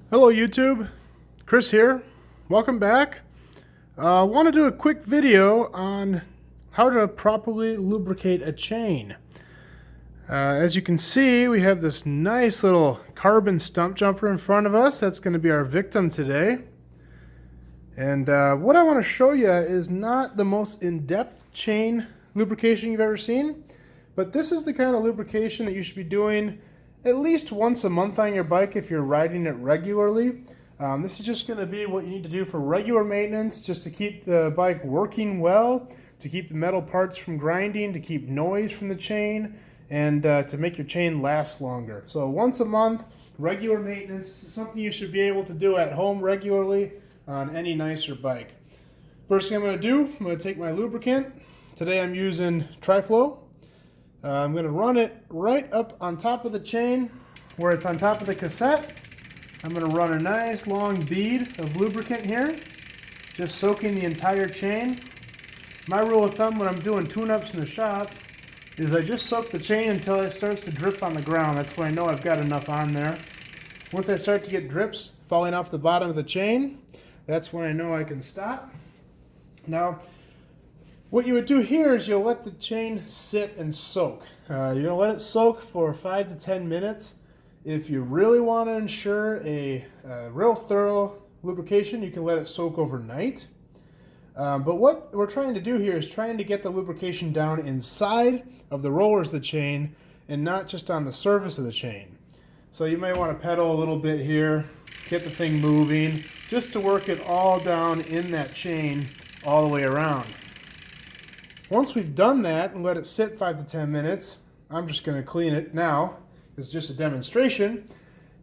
Hello YouTube, Chris here. Welcome back. I want to do a quick video on how to properly lubricate a chain. As you can see, we have this nice little carbon stump jumper in front of us. That's going to be our victim today. And what I want to show you is not the most in-depth chain lubrication you've ever seen, but this is the kind of lubrication that you should be doing at least once a month on your bike if you're riding it regularly. This is just going to be what you need to do for regular maintenance, just to keep the bike working well, to keep the metal parts from grinding, to keep noise from the chain, and to make your chain last longer. So once a month, regular maintenance. This is something you should be able to do at home regularly on any nicer bike. First thing I'm going to do, I'm going to take my lubricant. Today I'm using Triflow. I'm going to run it right up on top of the chain where it's on top of the cassette. I'm going to run a nice long bead of lubricant here, just soaking the entire chain. My rule of thumb when I'm doing tune-ups in the shop is I just soak the chain until it starts to drip on the ground. That's when I know I've got enough on there. Once I start to get drips falling off the bottom of the chain, that's when I know I can stop. Now, what you would do here is you'll let the chain sit and soak. You're going to let it soak for 5 to 10 minutes. If you really want to ensure a real thorough lubrication, you can let it soak overnight. But what we're trying to do here is trying to get the lubrication down inside of the rollers of the chain and not just on the surface of the chain. So you may want to pedal a little bit here, get the thing moving, just to work it all down in that chain all the way around. Once we've done that and let it sit 5 to 10 minutes, I'm just going to clean it now. It's just a demonstration.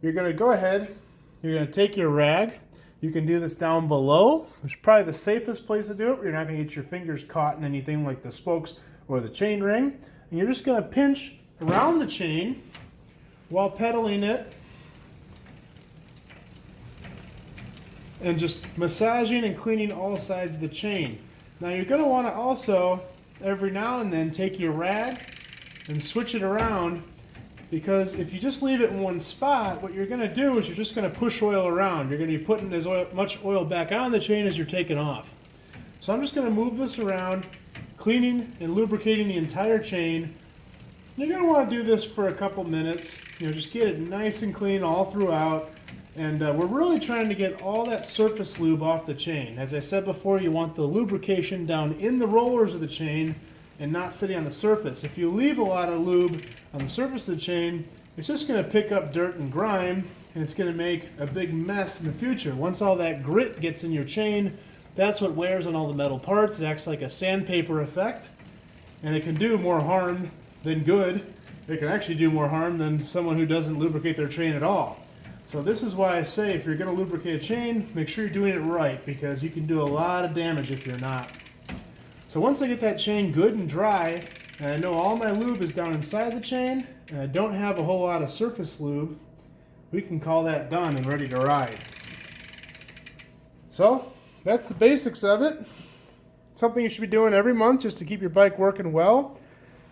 You're going to go ahead, you're going to take your rag. You can do this down below, which is probably the safest place to do it. You're not going to get your fingers caught in anything like the spokes or the chain ring. And you're just going to pinch around the chain while pedaling it and just massaging and cleaning all sides of the chain. Now you're going to want to also, every now and then, take your rag and switch it around, because if you just leave it in one spot, what you're going to do is you're just going to push oil around. You're going to be putting as much oil back on the chain as you're taking off. So I'm just going to move this around, cleaning and lubricating the entire chain. You're going to want to do this for a couple minutes. Just get it nice and clean all throughout. And we're really trying to get all that surface lube off the chain. As I said before, you want the lubrication down in the rollers of the chain and not sitting on the surface. If you leave a lot of lube on the surface of the chain, it's just going to pick up dirt and grime, and it's going to make a big mess in the future. Once all that grit gets in your chain, that's what wears on all the metal parts. It acts like a sandpaper effect, and it can do more harm than good. It can actually do more harm than someone who doesn't lubricate their chain at all. So this is why I say if you're going to lubricate a chain, make sure you're doing it right, because you can do a lot of damage if you're not. So once I get that chain good and dry, and I know all my lube is down inside the chain, and I don't have a whole lot of surface lube, we can call that done and ready to ride. So that's the basics of it. Something you should be doing every month just to keep your bike working well.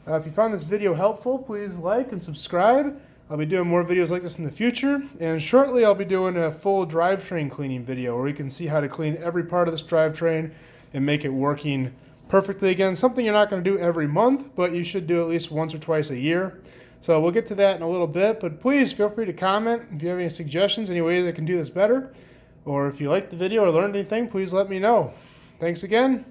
If you found this video helpful, please like and subscribe. I'll be doing more videos like this in the future, and shortly I'll be doing a full drivetrain cleaning video where you can see how to clean every part of this drivetrain and make it working perfectly again. Something you're not going to do every month, but you should do at least once or twice a year. So we'll get to that in a little bit, but please feel free to comment if you have any suggestions, any ways I can do this better, or if you liked the video or learned anything, please let me know. Thanks again.